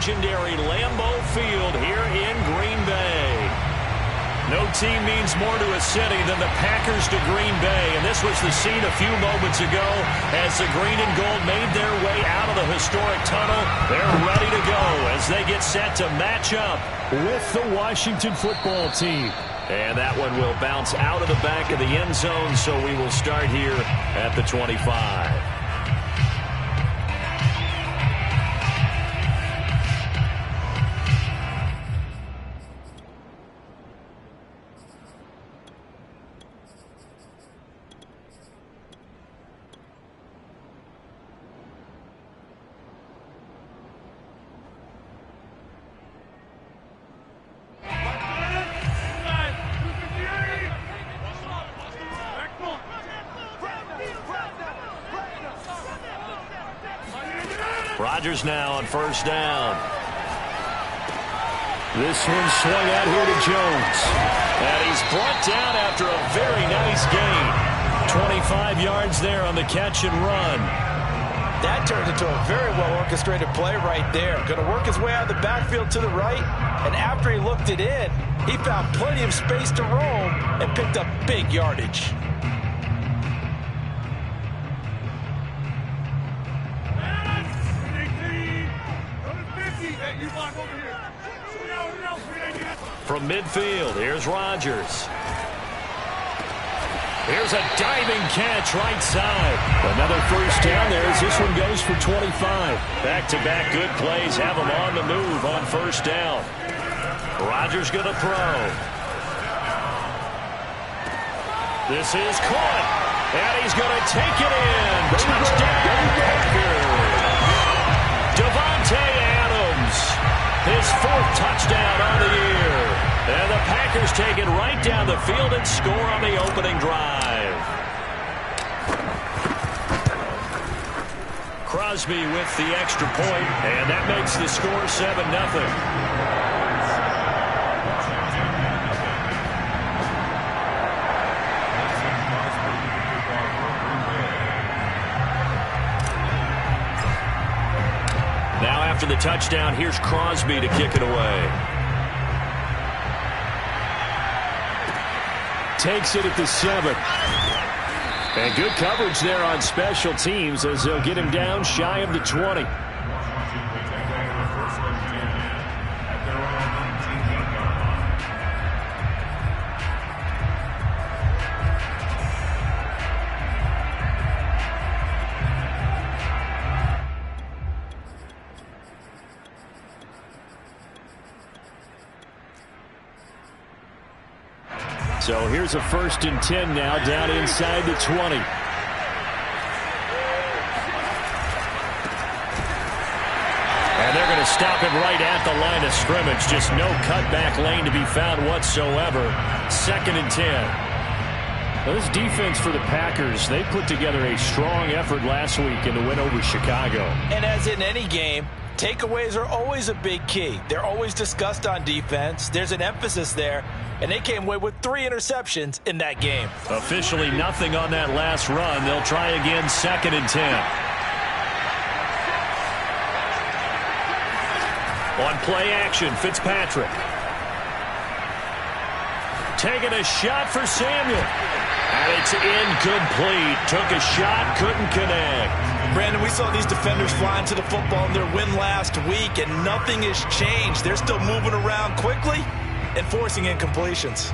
legendary Lambeau Field here in Green Bay. No team means more to a city than the Packers to Green Bay, and this was the scene a few moments ago as the green and gold made their way out of the historic tunnel. They're ready to go as they get set to match up with the Washington football team. And that one will bounce out of the back of the end zone, so we will start here at the 25. Rodgers now on first down. This one swung out here to Jones. And he's brought down after a very nice gain. 25 yards there on the catch and run. That turned into a very well-orchestrated play right there. Going to work his way out of the backfield to the right. And after he looked it in, he found plenty of space to roam and picked up big yardage. From midfield, here's Rodgers. Here's a diving catch right side. Another first down there as this one goes for 25. Back-to-back good plays have him on the move on first down. Rodgers going to throw. This is caught. And he's going to take it in. Touchdown, Packers. Davante Adams. His fourth touchdown on the year. And the Packers take it right down the field and score on the opening drive. Crosby with the extra point, and that makes the score 7-0. Now after the touchdown, here's Crosby to kick it away. Takes it at the 7. And good coverage there on special teams as they'll get him down shy of the 20. So here's a 1st and 10 now down inside the 20. And they're going to stop him right at the line of scrimmage. Just no cutback lane to be found whatsoever. 2nd and 10. Well, this defense for the Packers, they put together a strong effort last week in the win over Chicago. And as in any game, takeaways are always a big key. They're always discussed on defense. There's an emphasis there. And they came away with 3 interceptions in that game. Officially nothing on that last run. They'll try again 2nd and 10. On play action, Fitzpatrick. Taking a shot for Samuel. And it's incomplete. Took a shot, couldn't connect. Brandon, we saw these defenders flying to the football in their win last week, and nothing has changed. They're still moving around quickly and forcing incompletions.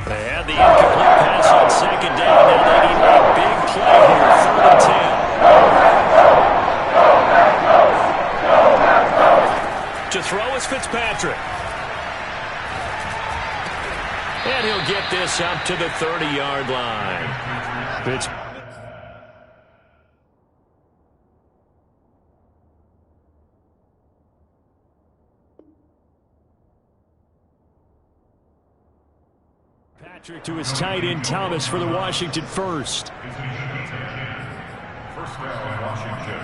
They had the incomplete pass on 2nd down. Now they need a big play here, 3rd and 10. To throw is Fitzpatrick. And he'll get this up to the 30-yard line. Patrick to his tight end Thomas for the Washington first. First down, Washington.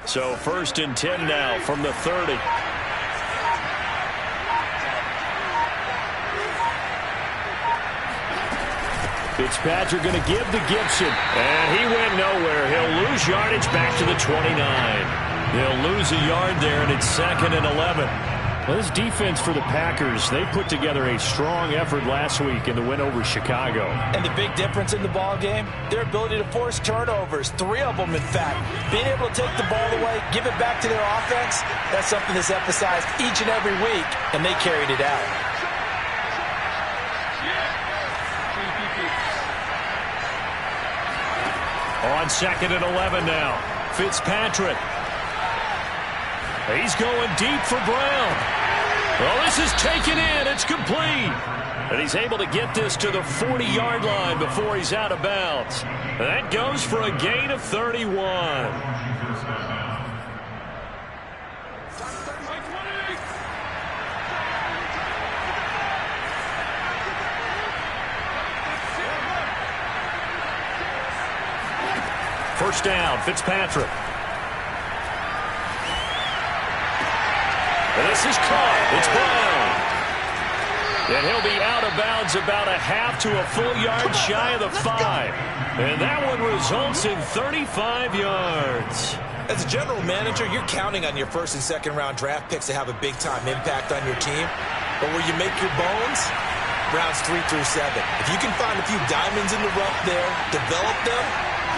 So 1st and 10 now from the 30. Fitzpatrick going to give to Gibson. And he went nowhere. He'll lose yardage back to the 29. They'll lose a yard there, and it's 2nd and 11. Well, this defense for the Packers, they put together a strong effort last week in the win over Chicago. And the big difference in the ball game, their ability to force turnovers, 3 of them, in fact. Being able to take the ball away, give it back to their offense, that's something that's emphasized each and every week, and they carried it out. On 2nd and 11 now, Fitzpatrick. He's going deep for Brown. Well, this is taken in. It's complete. And he's able to get this to the 40-yard line before he's out of bounds. That goes for a gain of 31. First down, Fitzpatrick. And this is caught. It's Brown. And he'll be out of bounds about a half to a full yard shy of the 5. And that one results in 35 yards. As a general manager, you're counting on your 1st and 2nd round draft picks to have a big-time impact on your team. But where you make your bones, rounds 3 through 7. If you can find a few diamonds in the rough there, develop them,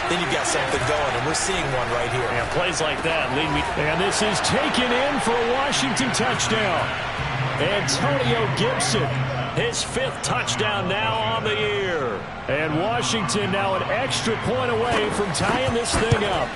then you've got something going, and we're seeing one right here. And plays like that lead me. And this is taken in for a Washington touchdown. Antonio Gibson, his 5th touchdown now on the year. And Washington now an extra point away from tying this thing up.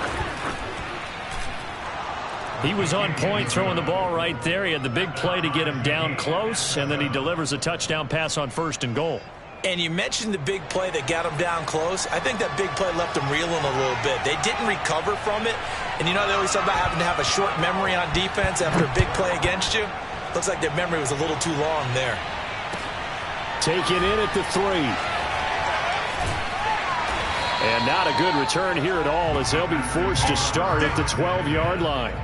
He was on point throwing the ball right there. He had the big play to get him down close, and then he delivers a touchdown pass on 1st and goal. And you mentioned the big play that got him down close. I think that big play left him reeling a little bit. They didn't recover from it. And you know they always talk about having to have a short memory on defense after a big play against you. Looks like their memory was a little too long there. Taken in at the 3. And not a good return here at all as they'll be forced to start at the 12-yard line.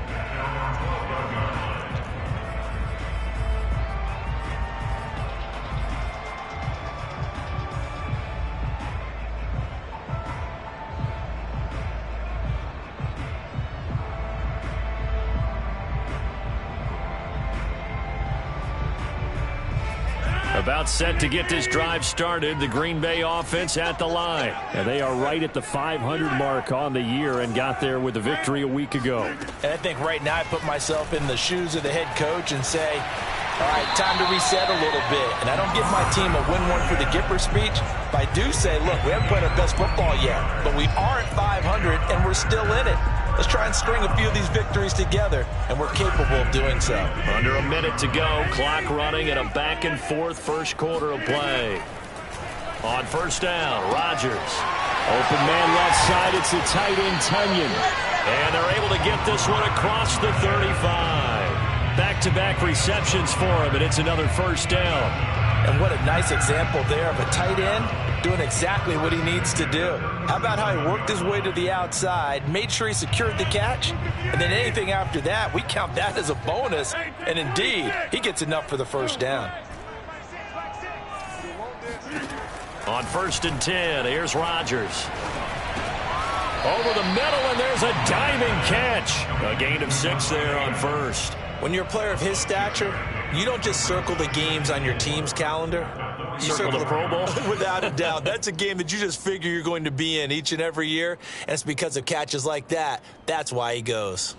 About set to get this drive started, the Green Bay offense at the line. And they are right at the 500 mark on the year and got there with a victory a week ago. And I think right now I put myself in the shoes of the head coach and say, all right, time to reset a little bit. And I don't give my team a win one for the Gipper speech, but I do say, look, we haven't played our best football yet, but we are at 500 and we're still in it. Let's try and string a few of these victories together, and we're capable of doing so. Under a minute to go, clock running, and a back-and-forth first quarter of play. On 1st down, Rodgers. Open man left side, it's the tight end, Tunyon. And they're able to get this one across the 35. Back-to-back receptions for him, and it's another 1st down. And what a nice example there of a tight end doing exactly what he needs to do. How about how he worked his way to the outside, made sure he secured the catch, and then anything after that, we count that as a bonus. And indeed, he gets enough for the 1st down. On 1st and 10, here's Rodgers. Over the middle, and there's a diving catch. A gain of 6 there on 1st. When you're a player of his stature, you don't just circle the games on your team's calendar. You circle the Pro Bowl? Without a doubt. That's a game that you just figure you're going to be in each and every year, and it's because of catches like that. That's why he goes.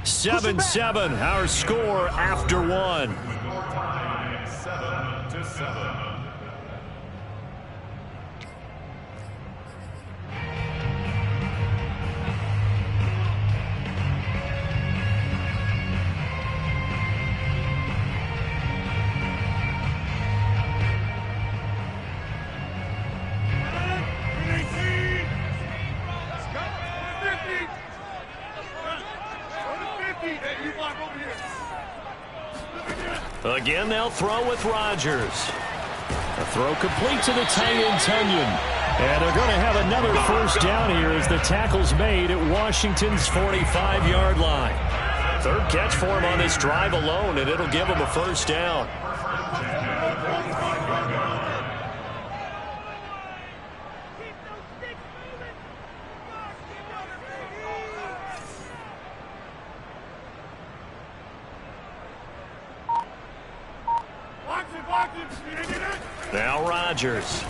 Seven, our score after 1. 7-7. Again, they'll throw with Rodgers. A throw complete to the tight end, Tunyon. And they're going to have another first down here as the tackle's made at Washington's 45-yard line. Third catch for him on this drive alone, and it'll give him a first down. Now Rodgers.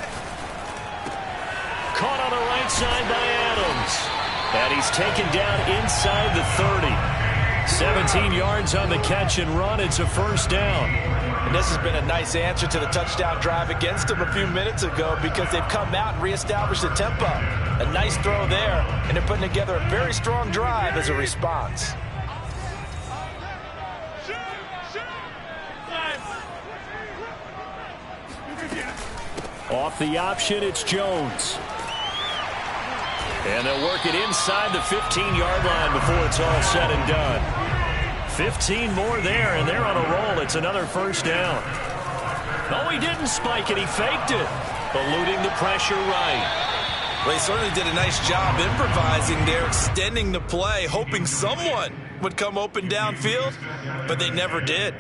Caught on the right side by Adams. And he's taken down inside the 30. 17 yards on the catch and run. It's a first down. And this has been a nice answer to the touchdown drive against them a few minutes ago because they've come out and reestablished the tempo. A nice throw there, and they're putting together a very strong drive as a response. Off the option, it's Jones. And they'll work it inside the 15-yard line before it's all said and done. 15 more there, and they're on a roll. It's another first down. Oh, he didn't spike it. He faked it. Eluding the pressure right. Well, he certainly did a nice job improvising there, extending the play, hoping someone would come open downfield, but they never did.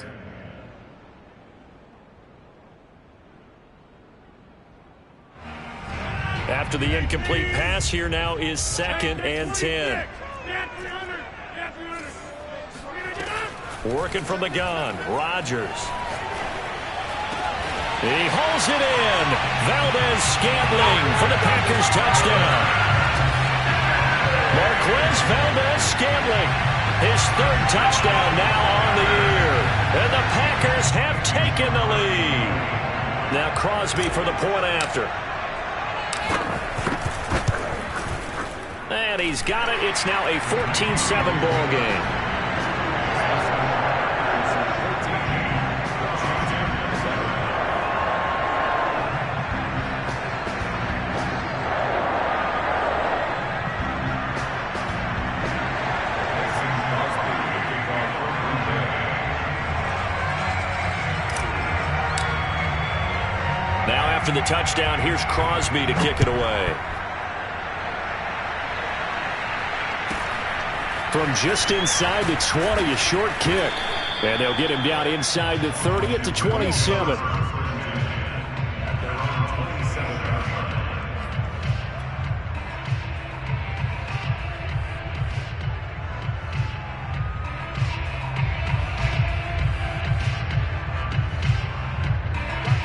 After the incomplete pass, here now is 2nd and 10. Working from the gun, Rodgers. He hauls it in. Valdez-Scantling for the Packers touchdown. Marquez Valdez-Scantling, his 3rd touchdown now on the year. And the Packers have taken the lead. Now Crosby for the point after. And he's got it. It's now a 14-7 ball game. Now after the touchdown, here's Crosby to kick it away. From just inside the 20, a short kick. And they'll get him down inside the 30 at the 27.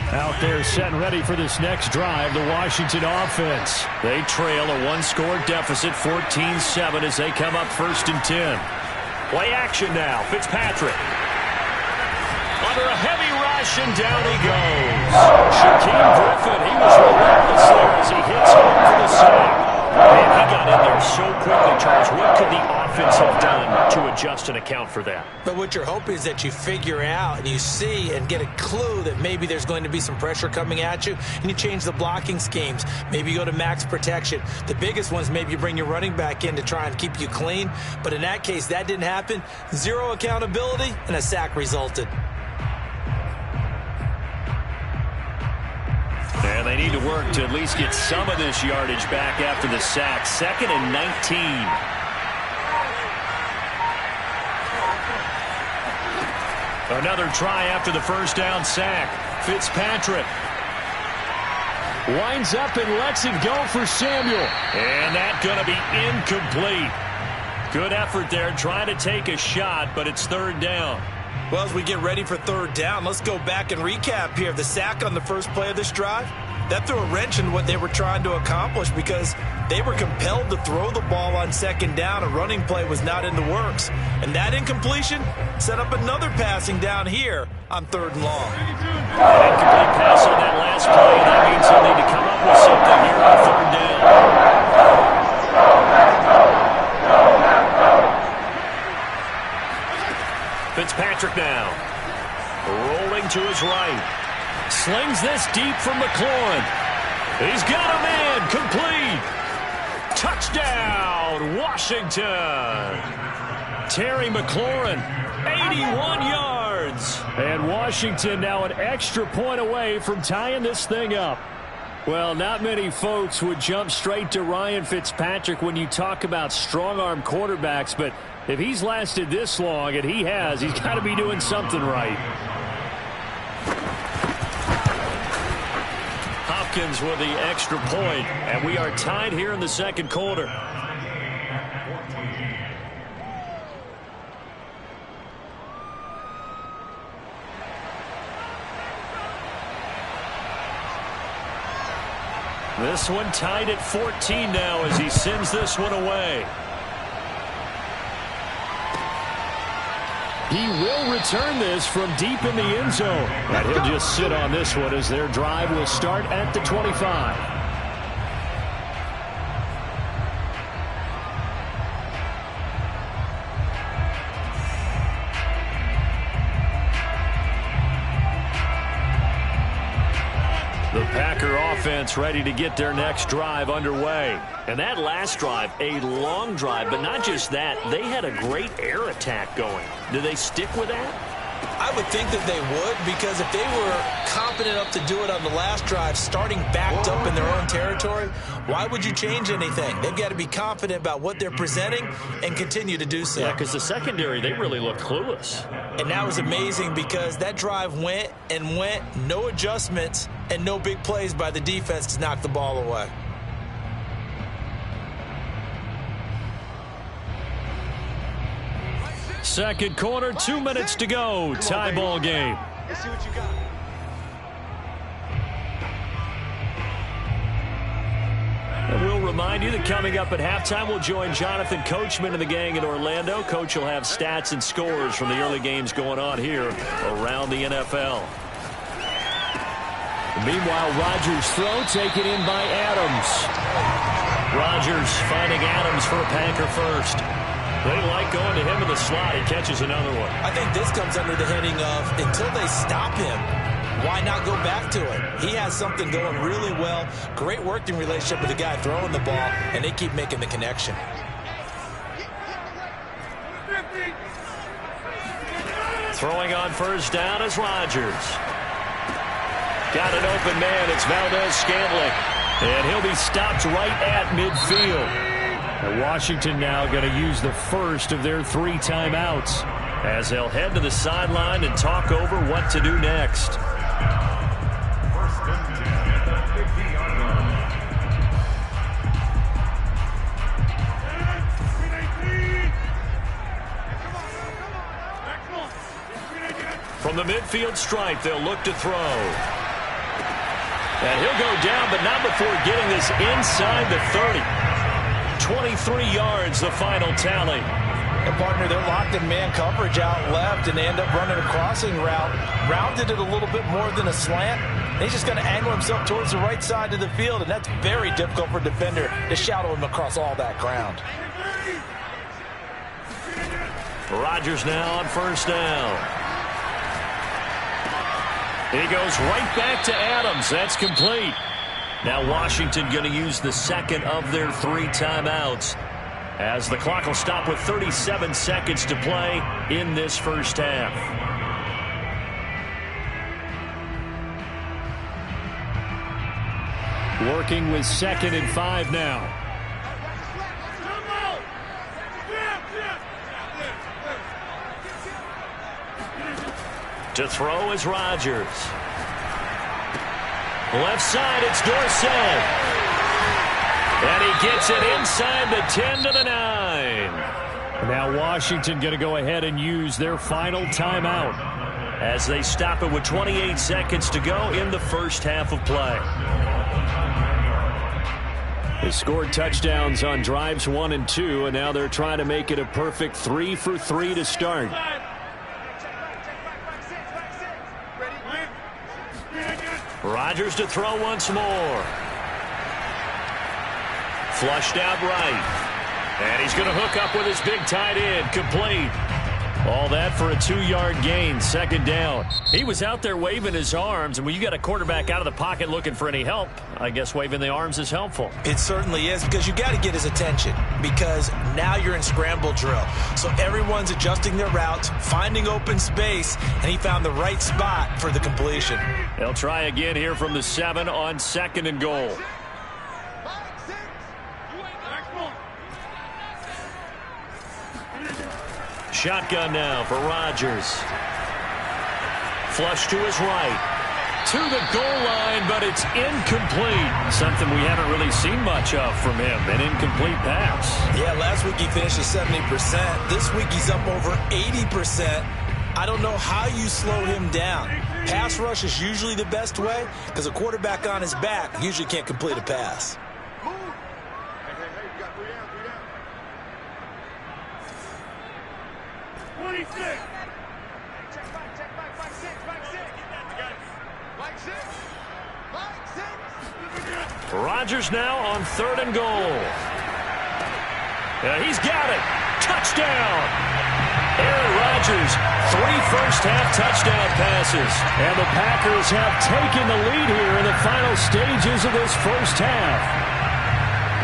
Out there set and ready for this next drive, the Washington offense. They trail a one-score deficit, 14-7, as they come up 1st and 10. Play action now. Fitzpatrick. Under a heavy rush, and down he goes. Shaquem Griffin, he was relentless there as he hits home for the sack. Man, he got in there so quickly, Charles. What could the offense have done to adjust and account for that? But what you're hoping is that you figure out and you see and get a clue that maybe there's going to be some pressure coming at you, and you change the blocking schemes. Maybe you go to max protection. The biggest ones, maybe you bring your running back in to try and keep you clean. But in that case, that didn't happen. Zero accountability, and a sack resulted. And they need to work to at least get some of this yardage back after the sack. 2nd and 19. Another try after the first down sack. Fitzpatrick winds up and lets it go for Samuel. And that's going to be incomplete. Good effort there trying to take a shot, but it's 3rd down. Well, as we get ready for 3rd down, let's go back and recap here. The sack on the first play of this drive, that threw a wrench in what they were trying to accomplish because they were compelled to throw the ball on 2nd down. A running play was not in the works. And that incompletion set up another passing down here on 3rd and long. An incomplete pass on that last play. That means they'll need to come up with something here on 3rd down. Fitzpatrick now, rolling to his right. Slings this deep from McLaurin. He's got a man, complete. Touchdown, Washington. Terry McLaurin, 81 yards. yards. And Washington now an extra point away from tying this thing up. Well, not many folks would jump straight to Ryan Fitzpatrick when you talk about strong-arm quarterbacks, but if he's lasted this long, and he has, he's got to be doing something right. Hopkins with the extra point, and we are tied here in the second quarter. This one tied at 14 now as he sends this one away. He will return this from deep in the end zone. And he'll just sit on this one as their drive will start at the 25. The Packer offense ready to get their next drive underway. And that last drive, a long drive, but not just that, they had a great air attack going. Do they stick with that? I would think that they would, because if they were confident enough to do it on the last drive, starting backed up in their own territory, why would you change anything? They've got to be confident about what they're presenting and continue to do so. Yeah, because the secondary, they really looked clueless. And that was amazing because that drive went and went, no adjustments, and no big plays by the defense to knock the ball away. Second quarter, 2 minutes to go. Tie ball game. Let's see what you got. And we'll remind you that coming up at halftime, we'll join Jonathan Coachman and the gang in Orlando. Coach will have stats and scores from the early games going on here around the NFL. Meanwhile, Rodgers' throw taken in by Adams. Rodgers finding Adams for a Packer first. They like going to him in the slot. He catches another one. I think this comes under the heading of until they stop him, why not go back to it? He has something going really well. Great working relationship with the guy throwing the ball, and they keep making the connection. Throwing on first down is Rodgers. Got an open man. It's Valdez-Scantling. And he'll be stopped right at midfield. And Washington now going to use the first of their 3 timeouts as they'll head to the sideline and talk over what to do next. From the midfield stripe, they'll look to throw. And he'll go down, but not before getting this inside the 30. 23 yards, the final tally. And partner, they're locked in man coverage out left, and they end up running a crossing route. Rounded it a little bit more than a slant. And he's just going to angle himself towards the right side of the field, and that's very difficult for a defender to shadow him across all that ground. Rodgers now on first down. He goes right back to Adams. That's complete. Now Washington going to use the second of their 3 timeouts as the clock will stop with 37 seconds to play in this first half. Working with 2nd and 5 now. To throw is Rodgers. Left side, it's Dorsett. And he gets it inside the 10 to the 9. Now Washington going to go ahead and use their final timeout as they stop it with 28 seconds to go in the first half of play. They scored touchdowns on drives 1 and 2, and now they're trying to make it a perfect 3 for 3 to start. Rodgers to throw once more. Flushed out right. And he's going to hook up with his big tight end. Complete. All that for a 2-yard gain, second down. He was out there waving his arms, and when you got a quarterback out of the pocket looking for any help, I guess waving the arms is helpful. It certainly is, because you got to get his attention, because now you're in scramble drill. So everyone's adjusting their routes, finding open space, and he found the right spot for the completion. They'll try again here from the 7 on 2nd and goal. Shotgun now for Rodgers. Flush to his right. To the goal line, but it's incomplete. Something we haven't really seen much of from him, an incomplete pass. Yeah, last week he finished at 70%. This week he's up over 80%. I don't know how you slow him down. Pass rush is usually the best way, because a quarterback on his back usually can't complete a pass. Rodgers now on 3rd and goal. He's got it. Touchdown. Aaron Rodgers, 3 first-half touchdown passes. And the Packers have taken the lead here in the final stages of this first half.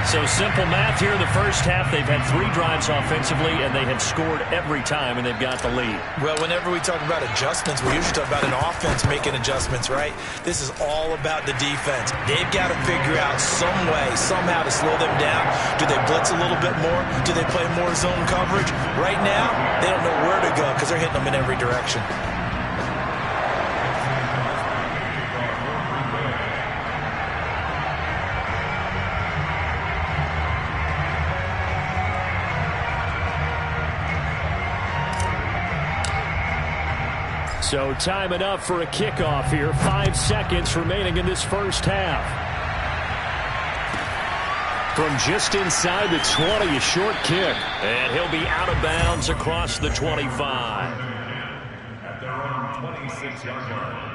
So simple math here in the first half. They've had 3 drives offensively, and they have scored every time, and they've got the lead. Well, whenever we talk about adjustments, we usually talk about an offense making adjustments, right? This is all about the defense. They've got to figure out some way, somehow to slow them down. Do they blitz a little bit more? Do they play more zone coverage? Right now, they don't know where to go because they're hitting them in every direction. So time enough for a kickoff here. 5 seconds remaining in this first half. From just inside the 20, a short kick. And he'll be out of bounds across the 25. At their own 26-yard line.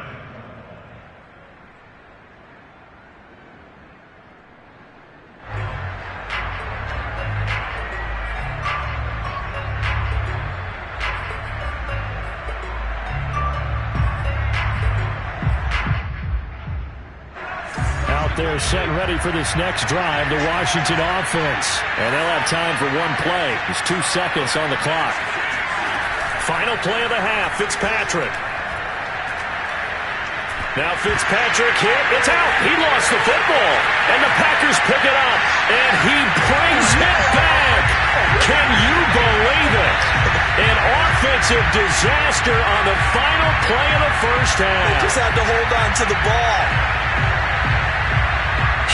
They're set and ready for this next drive, the Washington offense. And they'll have time for one play. There's 2 seconds on the clock. Final play of the half, Fitzpatrick. Now Fitzpatrick hit. It's out. He lost the football. And the Packers pick it up. And he brings it back. Can you believe it? An offensive disaster on the final play of the first half. They just had to hold on to the ball.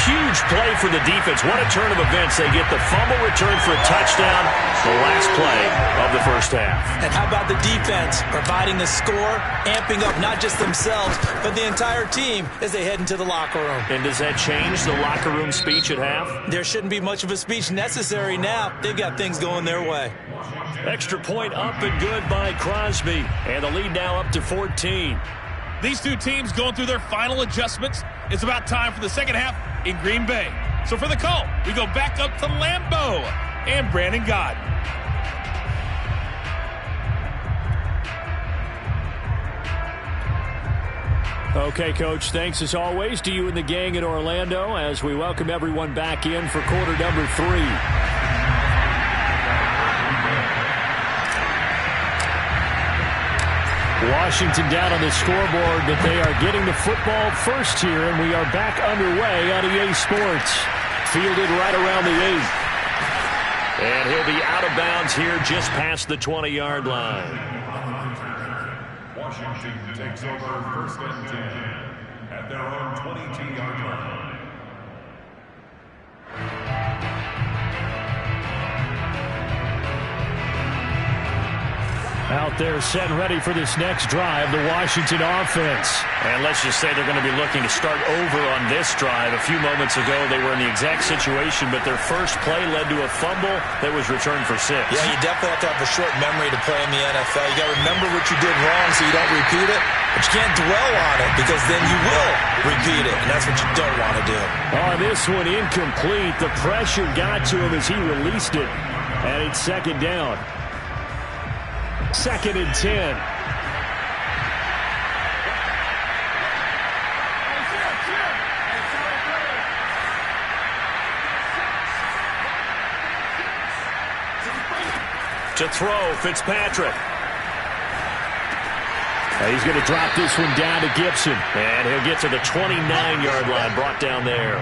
Huge play for the defense. What a turn of events. They get the fumble return for a touchdown. The last play of the first half. And how about the defense providing the score, amping up not just themselves, but the entire team as they head into the locker room. And does that change the locker room speech at half? There shouldn't be much of a speech necessary now. They've got things going their way. Extra point up and good by Crosby. And the lead now up to 14. These two teams going through their final adjustments. It's about time for the second half in Green Bay. So for the call, we go back up to Lambeau and Brandon Gaudin. Okay, Coach, thanks as always to you and the gang in Orlando as we welcome everyone back in for quarter number 3. Washington down on the scoreboard, but they are getting the football first here, and we are back underway on EA Sports. Fielded right around the 8. And he'll be out of bounds here just past the 20-yard line. Washington takes over 1st and 10 at their own 22-yard line. Out there set and ready for this next drive, the Washington offense. And let's just say they're going to be looking to start over on this drive. A few moments ago, they were in the exact situation, but their first play led to a fumble that was returned for 6. Yeah, you definitely have to have a short memory to play in the NFL. You got to remember what you did wrong so you don't repeat it, but you can't dwell on it because then you will repeat it, and that's what you don't want to do. Oh, this one incomplete. The pressure got to him as he released it, and it's second down. 2nd and 10. To throw, Fitzpatrick. He's going to drop this one down to Gibson. And he'll get to the 29-yard line, brought down there.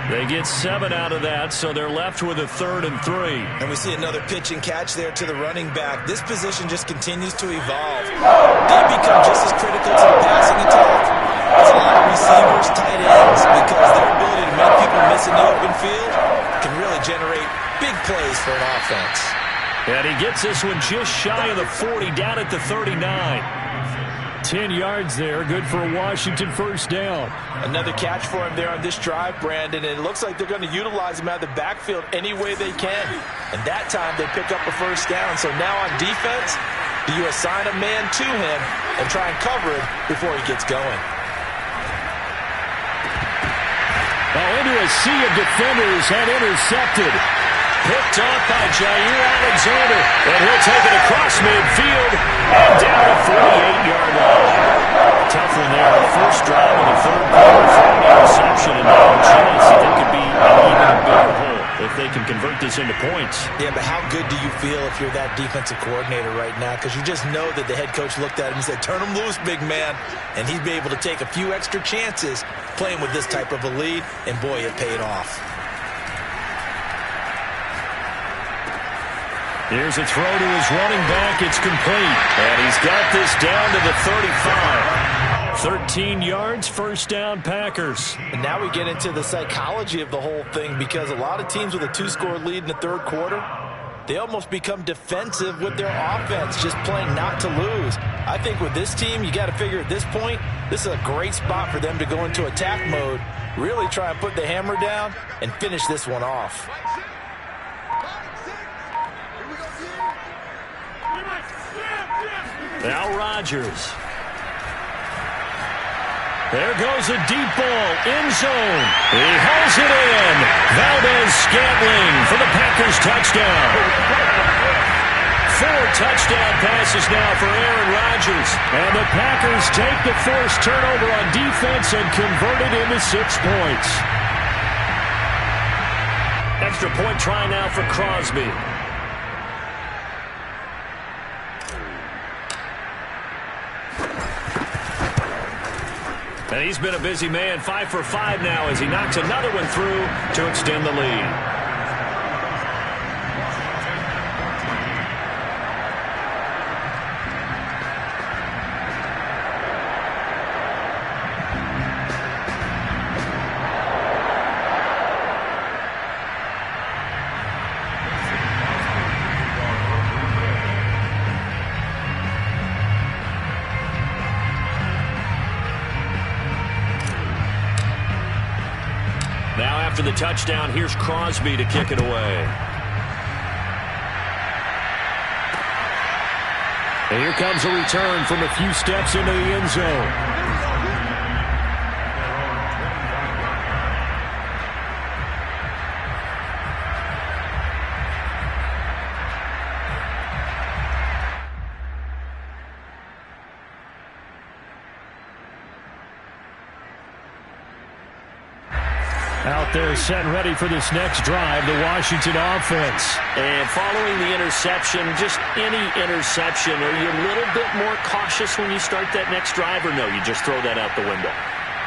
They get 7 out of that, so they're left with a 3rd and 3. And we see another pitch and catch there to the running back. This position just continues to evolve. They become just as critical to the passing attack as a lot of receivers, tight ends, because their ability to make people miss in the open field can really generate big plays for an offense. And he gets this one just shy of the 40, down at the 39. 10 yards there, good for a Washington first down. Another catch for him there on this drive, Brandon, and it looks like they're going to utilize him out of the backfield any way they can. And that time they pick up a first down. So now on defense, do you assign a man to him and try and cover him before he gets going? Into a sea of defenders and intercepted. Picked off by Jair Alexander. And he'll take it across midfield and down the 48-yard line. Tough one there. First drive of the 3rd quarter for an interception. And now a chance that they could be an even bigger hole if they can convert this into points. Yeah, but how good do you feel if you're that defensive coordinator right now? Because you just know that the head coach looked at him and said, turn him loose, big man. And he'd be able to take a few extra chances playing with this type of a lead. And boy, it paid off. Here's a throw to his running back. It's complete. And he's got this down to the 35. 13 yards, first down, Packers. And now we get into the psychology of the whole thing, because a lot of teams with a 2-score lead in the 3rd quarter, they almost become defensive with their offense, just playing not to lose. I think with this team, you got to figure at this point, this is a great spot for them to go into attack mode, really try and put the hammer down and finish this one off. Now Rodgers. There goes a deep ball, end zone. He hauls it in. Valdez-Scantling for the Packers touchdown. 4 touchdown passes now for Aaron Rodgers. And the Packers take the forced turnover on defense and convert it into 6 points. Extra point try now for Crosby. And he's been a busy man, 5 for 5 now as he knocks another one through to extend the lead. Now after the touchdown, here's Crosby to kick it away. And here comes a return from a few steps into the end zone. Out there set and ready for this next drive, the Washington offense. And following the interception, just any interception, are you a little bit more cautious when you start that next drive, or no, you just throw that out the window?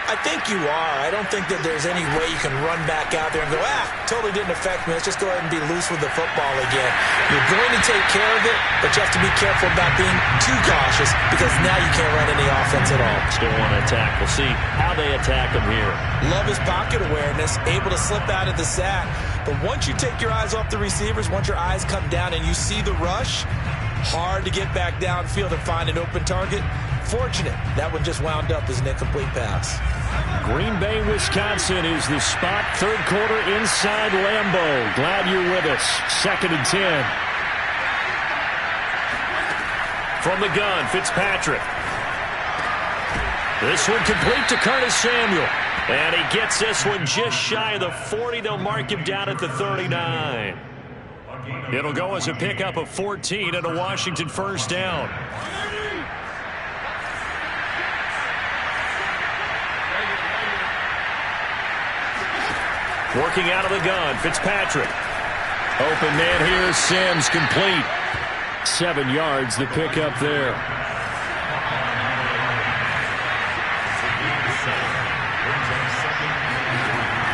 I think you are. I don't think that there's any way you can run back out there and go, totally didn't affect me. Let's just go ahead and be loose with the football again. You're going to take care of it, but you have to be careful about being too cautious, because now you can't run any offense at all. Still want to attack. We'll see how they attack him here. Love his pocket awareness, able to slip out of the sack. But once you take your eyes off the receivers, once your eyes come down and you see the rush, hard to get back downfield and find an open target. Fortunate, that one just wound up as an incomplete pass. Green Bay, Wisconsin is the spot. 3rd quarter inside Lambeau. Glad you're with us. 2nd and 10. From the gun, Fitzpatrick. This one complete to Curtis Samuel. And he gets this one just shy of the 40. They'll mark him down at the 39. It'll go as a pickup of 14 and a Washington first down. Working out of the gun, Fitzpatrick. Open man here, Sims, complete. 7 yards, the pickup there.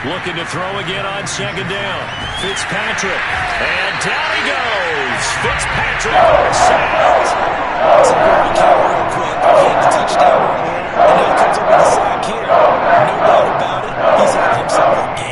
Looking to throw again on second down. Fitzpatrick. And down he goes. Fitzpatrick sacked. It's a great count real quick. He had the touchdown earlier, and now he comes up with a sack here. No doubt about it. He's had himself a game.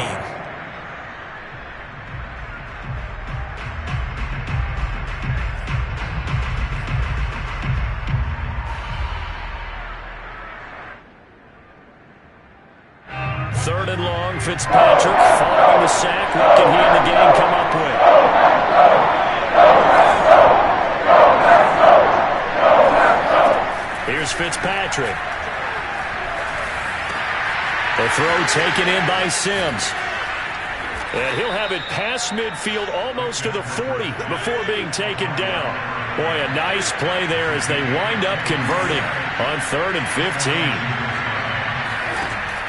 Third and long, Fitzpatrick following the sack. What can he and the gang come up with? Here's Fitzpatrick. The throw taken in by Sims. And he'll have it past midfield almost to the 40 before being taken down. Boy, a nice play there as they wind up converting on 3rd and 15.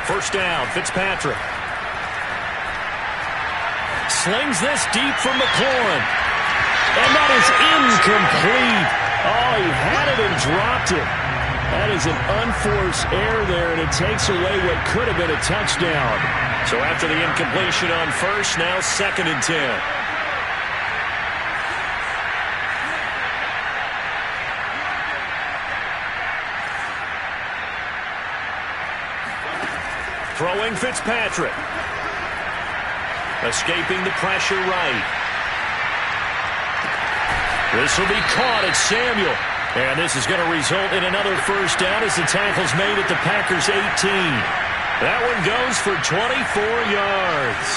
First down, Fitzpatrick. Slings this deep from McLaurin. And that is incomplete. Oh, he had it and dropped it. That is an unforced error there, and it takes away what could have been a touchdown. So after the incompletion on first, now 2nd and 10. Throwing Fitzpatrick. Escaping the pressure right. This will be caught at Samuel. And this is going to result in another first down as the tackle's made at the Packers' 18. That one goes for 24 yards.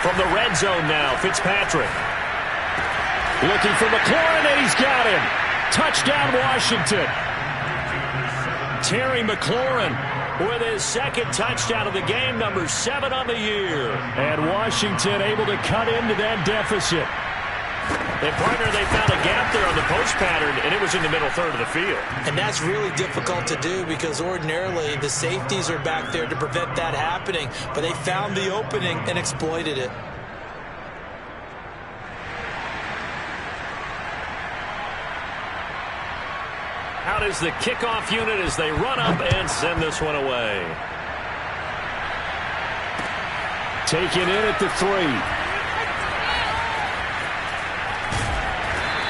From the red zone now, Fitzpatrick. Looking for McLaurin, and he's got him. Touchdown, Washington. Terry McLaurin with his 2nd touchdown of the game, number 7 on the year. And Washington able to cut into that deficit. And, partner, they found a gap there on the post pattern, and it was in the middle third of the field. And that's really difficult to do because ordinarily the safeties are back there to prevent that happening. But they found the opening and exploited it. Out is the kickoff unit as they run up and send this one away. Taken in at the 3.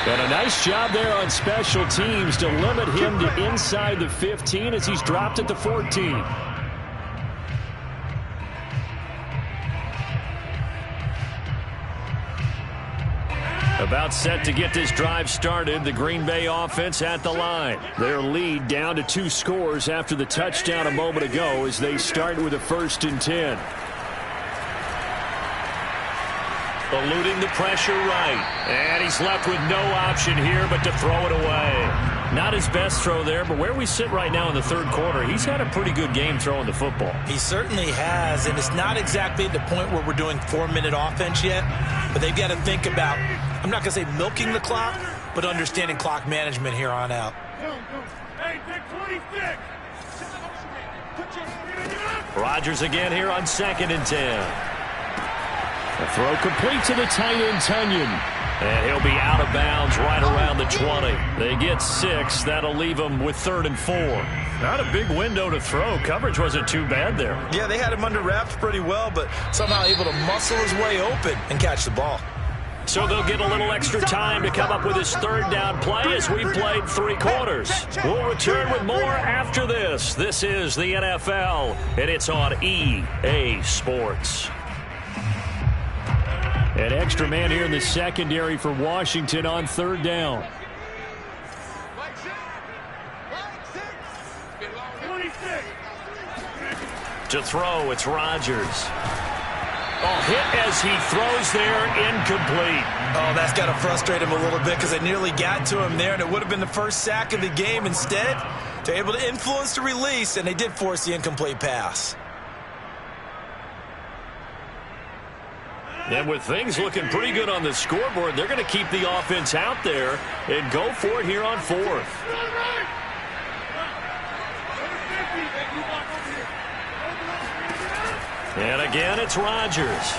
And a nice job there on special teams to limit him to inside the 15 as he's dropped at the 14. About set to get this drive started, the Green Bay offense at the line. Their lead down to 2 scores after the touchdown a moment ago as they start with a 1st and 10. Eluding the pressure right. And he's left with no option here but to throw it away. Not his best throw there, but where we sit right now in the 3rd quarter, he's had a pretty good game throwing the football. He certainly has, and it's not exactly at the point where we're doing 4-minute offense yet, but they've got to think about, I'm not going to say milking the clock, but understanding clock management here on out. Hey, Dick 26! Rodgers again here on 2nd and 10. The throw complete to the tight end, Tunyon. And he'll be out of bounds right around the 20. They get 6. That'll leave them with 3rd and 4. Not a big window to throw. Coverage wasn't too bad there. Yeah, they had him under wraps pretty well, but somehow able to muscle his way open and catch the ball. So they'll get a little extra time to come up with his 3rd down play as we played 3 quarters. We'll return with more after this. This is the NFL, and it's on EA Sports. An extra man here in the secondary for Washington on 3rd down. To throw, it's Rodgers. Oh, hit as he throws there, incomplete. Oh, that's got to frustrate him a little bit because they nearly got to him there, and it would have been the first sack of the game. Instead, they're able to influence the release, and they did force the incomplete pass. And with things looking pretty good on the scoreboard, they're going to keep the offense out there and go for it here on fourth. And again, it's Rodgers.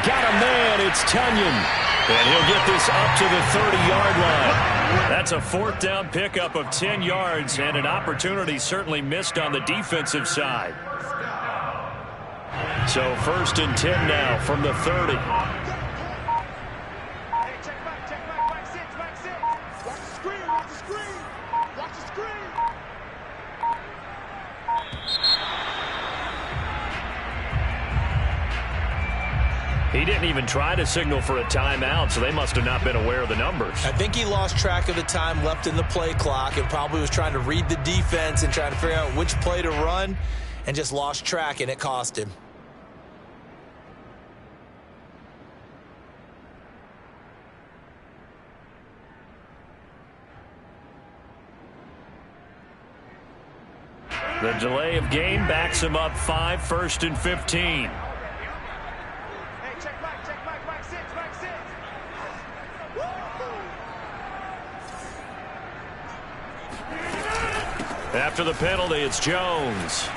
Got a man, it's Tunyon. And he'll get this up to the 30-yard line. That's a fourth down pickup of 10 yards and an opportunity certainly missed on the defensive side. So 1st and 10 now from the 30. He didn't even try to signal for a timeout, so they must have not been aware of the numbers. I think he lost track of the time left in the play clock and probably was trying to read the defense and trying to figure out which play to run and just lost track, and it cost him. The delay of game backs him up 5, 1st and 15. After the penalty, it's Jones.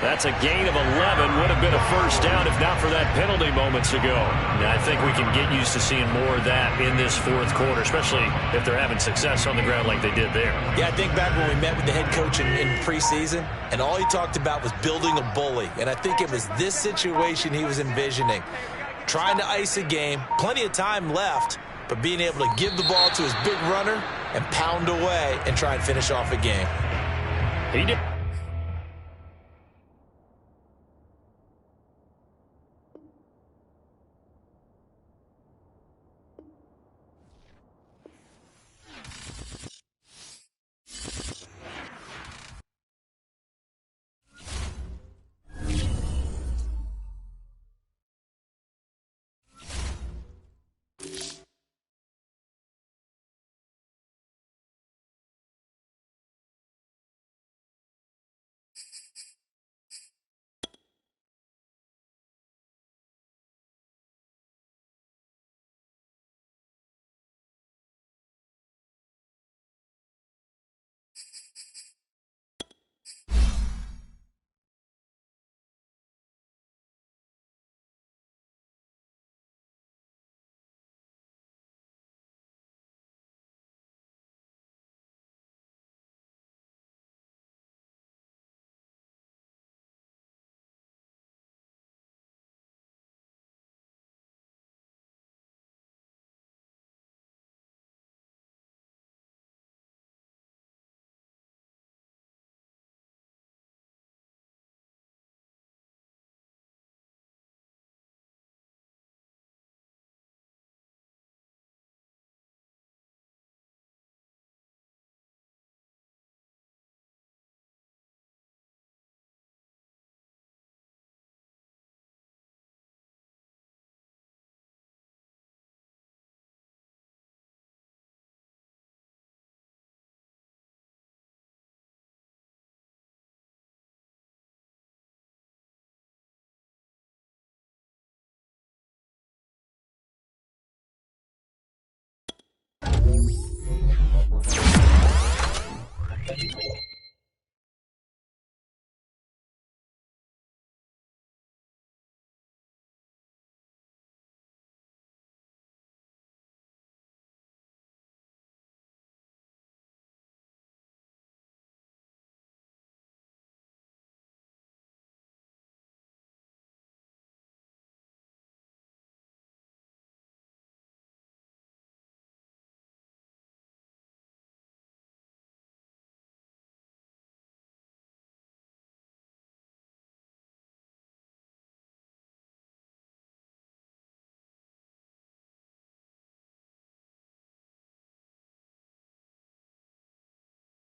That's a gain of 11. Would have been a first down if not for that penalty moments ago. And I think we can get used to seeing more of that in this fourth quarter, especially if they're having success on the ground like they did there. Yeah, I think back when we met with the head coach in preseason, and all he talked about was building a bully. And I think it was this situation he was envisioning. Trying to ice a game, plenty of time left, but being able to give the ball to his big runner and pound away and try and finish off a game. He did.